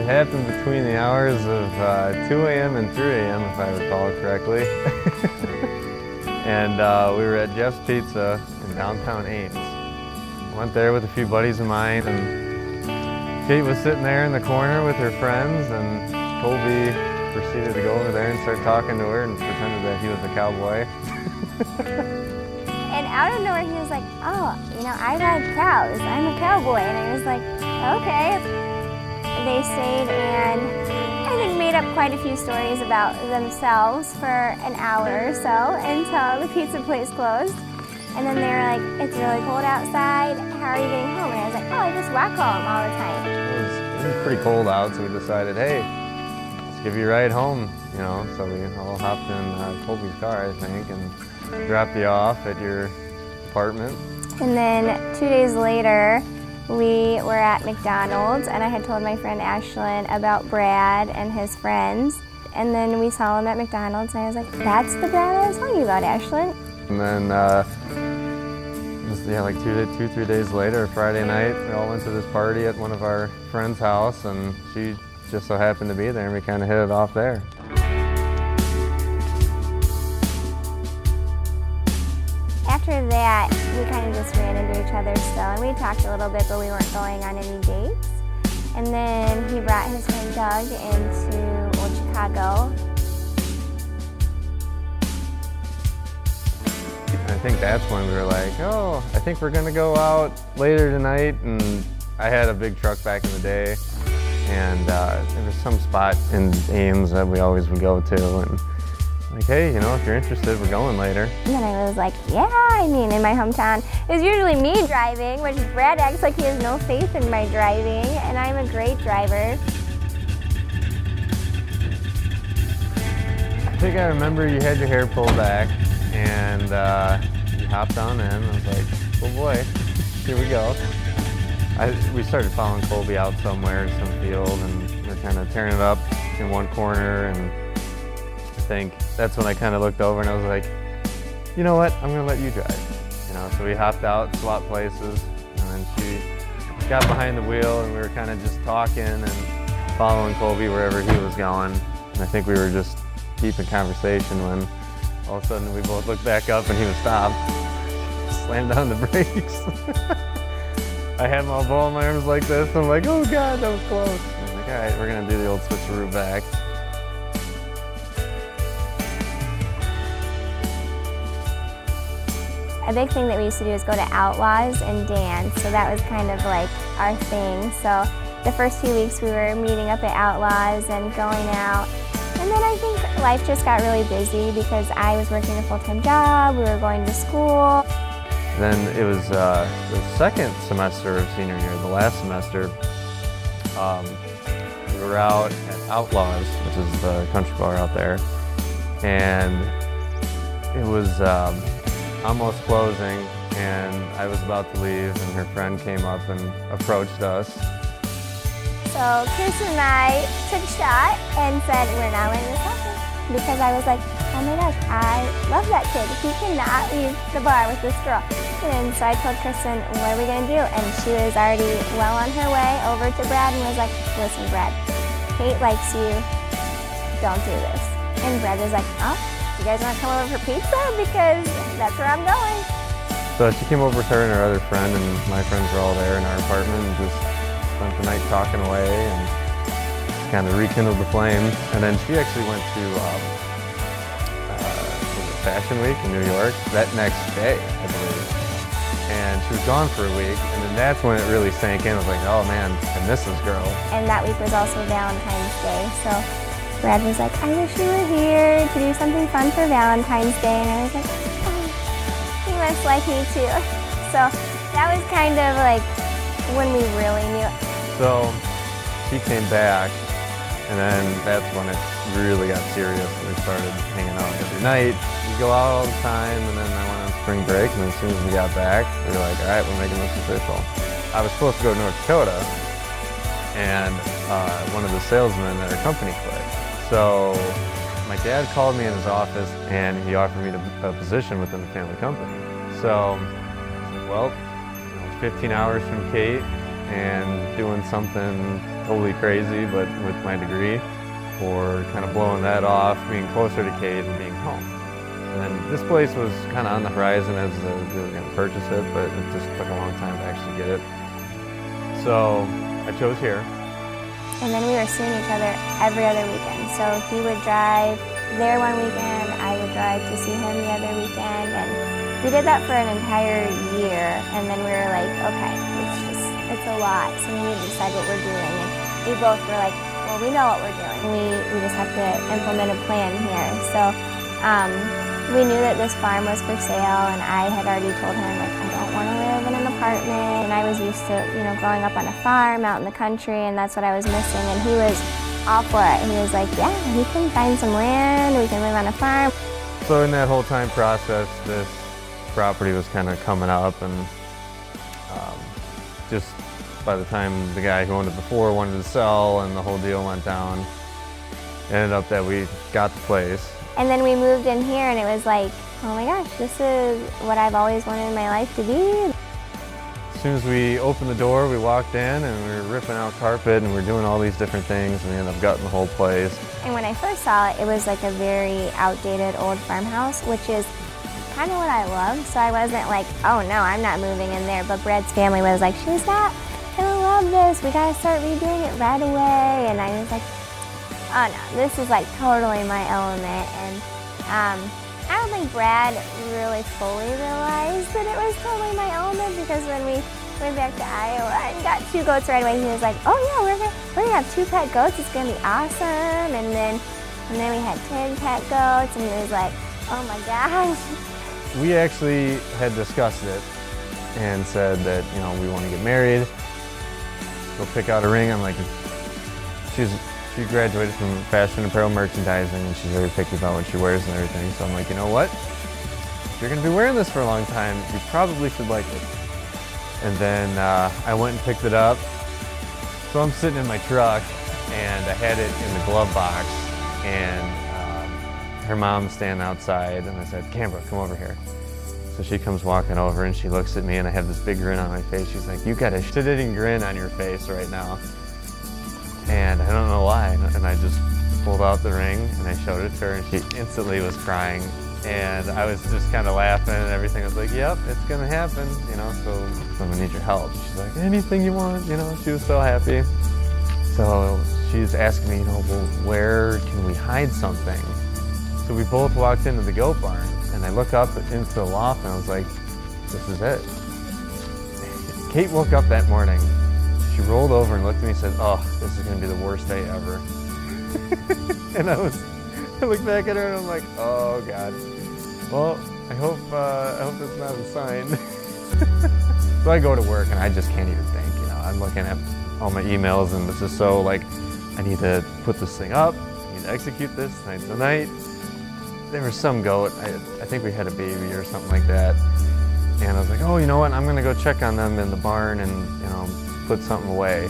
happened between the hours of 2 a.m. and 3 a.m. if I recall correctly. And we were at Jeff's Pizza in downtown Ames. Went there with a few buddies of mine, and Kate was sitting there in the corner with her friends, and Colby proceeded to go over there and start talking to her and pretended that he was a cowboy. And out of nowhere he was like, oh, you know, I ride cows, I'm a cowboy. And I was like, okay. They stayed and I think made up quite a few stories about themselves for an hour or so until the pizza place closed. And then they were like, it's really cold outside, how are you getting home? And I was like, oh, I just walk home all the time. It was pretty cold out, so we decided, hey, let's give you a ride home, you know. So we all hopped in Colby's car, I think, and dropped you off at your apartment. And then 2 days later, we were at McDonald's, and I had told my friend Ashlyn about Brad and his friends. And then we saw him at McDonald's, and I was like, that's the Brad I was telling you about, Ashlyn. And then, like 3 days later, Friday night, we all went to this party at one of our friend's house, and she just so happened to be there, and we kind of hit it off there. After that, we kind of just ran into each other still, and we talked a little bit, but we weren't going on any dates. And then he brought his friend Doug into Old Chicago. I think that's when we were like, oh, I think we're gonna go out later tonight. And I had a big truck back in the day, and there was some spot in Ames that we always would go to, and like, hey, you know, if you're interested, we're going later. And then I was like, yeah, I mean, in my hometown, it was usually me driving, which Brad acts like he has no faith in my driving, and I'm a great driver. I think I remember you had your hair pulled back, and you hopped on in. I was like, oh boy, here we go. We started following Colby out somewhere, some field, and we were kind of tearing it up in one corner, and I think that's when I kind of looked over and I was like, you know what, I'm gonna let you drive. You know, so we hopped out, swapped places, and then she got behind the wheel, and we were kind of just talking and following Colby wherever he was going. And I think we were just deep in conversation when all of a sudden we both looked back up and he was stopped. Slammed down the brakes. I had my ball in my arms like this, and I'm like, oh God, that was close. I was like, all right, we're gonna do the old switcheroo back. A big thing that we used to do is go to Outlaws and dance, so that was kind of like our thing. So the first few weeks we were meeting up at Outlaws and going out. And then I think life just got really busy because I was working a full-time job, we were going to school. Then it was the second semester of senior year, the last semester. We were out at Outlaws, which is the country bar out there, and it was almost closing, and I was about to leave, and her friend came up and approached us. So Chris and I took a shot and said, we're not letting this happen. Because I was like, oh my gosh, I love that kid. He cannot leave the bar with this girl. And so I told Kristen, what are we gonna do? And she was already well on her way over to Brad and was like, listen Brad, Kate likes you, don't do this. And Brad was like, oh, you guys wanna come over for pizza? Because that's where I'm going. So she came over with her and her other friend, and my friends were all there in our apartment, and just spent the night talking away and kind of rekindled the flame. And then she actually went to Fashion Week in New York that next day, I believe. And she was gone for a week, and then that's when it really sank in. I was like, oh man, I miss this girl. And that week was also Valentine's Day, so Brad was like, I wish you were here to do something fun for Valentine's Day. And I was like, oh, he must like me too. So that was kind of like when we really knew. So she came back, and then that's when it really got serious. We started hanging out every night. We go out all the time, and then I went on spring break, and as soon as we got back, we were like, all right, we're making this official. I was supposed to go to North Dakota, and one of the salesmen at our company quit. So my dad called me in his office, and he offered me a position within the family company. So I was like, well, 15 hours from Kate and doing something totally crazy, but with my degree, or kind of blowing that off, being closer to Kate and being home. And then this place was kind of on the horizon as we were going to purchase it, but it just took a long time to actually get it. So I chose here. And then we were seeing each other every other weekend. So he would drive there one weekend, I would drive to see him the other weekend, and we did that for an entire year. And then we were like, okay, it's a lot, so we need to decide what we're doing. And we both were like, well, we know what we're doing. We just have to implement a plan here. So we knew that this farm was for sale, and I had already told him, like, I don't want to live in an apartment. And I was used to, you know, growing up on a farm out in the country, and that's what I was missing. And he was all for it. He was like, yeah, we can find some land, we can live on a farm. So in that whole time process, this property was kind of coming up, and just by the time the guy who owned it before wanted to sell and the whole deal went down, it ended up that we got the place. And then we moved in here, and it was like, oh my gosh, this is what I've always wanted my life to be. As soon as we opened the door, we walked in and we were ripping out carpet and we were doing all these different things, and we ended up gutting the whole place. And when I first saw it, it was like a very outdated old farmhouse, which is kind of what I love. So I wasn't like, oh no, I'm not moving in there. But Brad's family was like, she's not gonna love this. We gotta start redoing it right away. And I was like, oh no, this is like totally my element. And I don't think Brad really fully realized that it was totally my element, because when we went back to Iowa and got 2 goats right away, he was like, oh yeah, we're gonna have 2 pet goats. It's gonna be awesome. And then we had 10 pet goats, and he was like, oh my gosh. We actually had discussed it and said that, you know, we want to get married. Go pick out a ring. I'm like, she graduated from fashion apparel merchandising, and she's very picky about what she wears and everything. So I'm like, you know what? If you're going to be wearing this for a long time, you probably should like it. And then I went and picked it up. So I'm sitting in my truck, and I had it in the glove box, and her mom's standing outside, and I said, Canberra, come over here. So she comes walking over, and she looks at me, and I have this big grin on my face. She's like, you got a shit-eating grin on your face right now. And I don't know why. And I just pulled out the ring, and I showed it to her, and she instantly was crying. And I was just kind of laughing and everything. I was like, yep, it's gonna happen, you know, so I'm gonna need your help. She's like, anything you want, you know, she was so happy. So she's asking me, you know, well, where can we hide something? So we both walked into the goat barn, and I look up into the loft, and I was like, this is it. Kate woke up that morning. She rolled over and looked at me and said, oh, this is gonna be the worst day ever. And I looked back at her, and I'm like, oh God. Well, I hope that's not a sign. So I go to work, and I just can't even think, you know. I'm looking at all my emails, and it's just so like, I need to put this thing up, I need to execute this tonight. There was some goat, I think we had a baby or something like that. And I was like, oh, you know what, I'm gonna go check on them in the barn and, you know, put something away.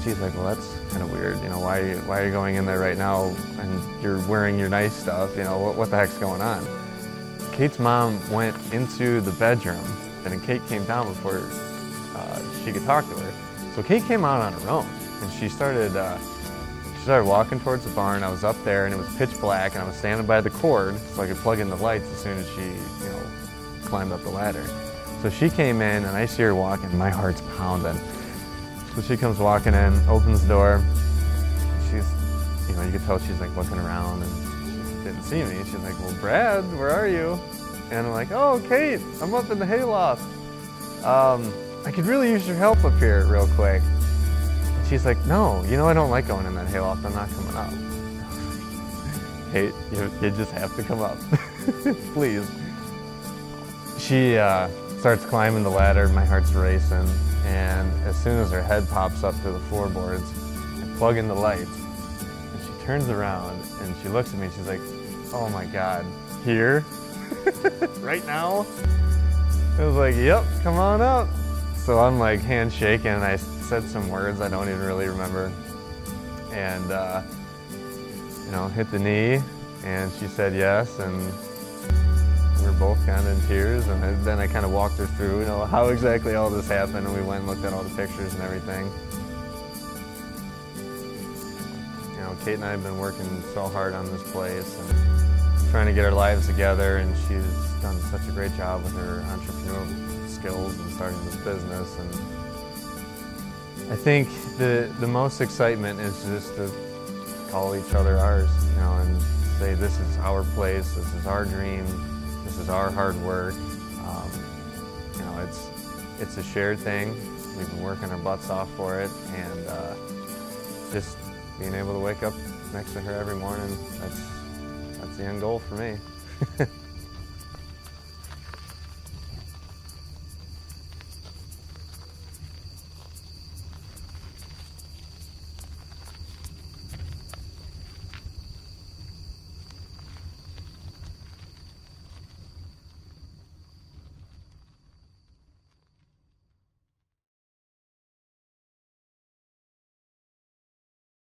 She's like, well, that's kind of weird, you know, why are you going in there right now and you're wearing your nice stuff, you know, what the heck's going on? Kate's mom went into the bedroom, and then Kate came down before she could talk to her. So Kate came out on her own, and she started walking towards the barn. I was up there, and it was pitch black, and I was standing by the cord so I could plug in the lights as soon as she, you know, climbed up the ladder. So she came in, and I see her walking. My heart's pounding. So she comes walking in, opens the door. She's, you know, you could tell she's like looking around, and she didn't see me. She's like, well, Brad, where are you? And I'm like, oh, Kate, I'm up in the hayloft. I could really use your help up here real quick. She's like, no, you know I don't like going in that hayloft. I'm not coming up. Hey, you just have to come up, please. She starts climbing the ladder. My heart's racing. And as soon as her head pops up to the floorboards, I plug in the lights. And she turns around and she looks at me. She's like, oh my God, here? Right now? I was like, yep, come on up. So I'm like handshaking, and I said some words I don't even really remember, and you know, hit the knee, and she said yes, and we were both kind of in tears. And then I kind of walked her through, you know, how exactly all this happened, and we went and looked at all the pictures and everything. know, Kate and I have been working so hard on this place and trying to get our lives together, and she's done such a great job with her entrepreneurial skills and starting this business. And I think the most excitement is just to call each other ours, you know, and say this is our place, this is our dream, this is our hard work. You know, it's a shared thing. We've been working our butts off for it, and just being able to wake up next to her every morning, that's the end goal for me.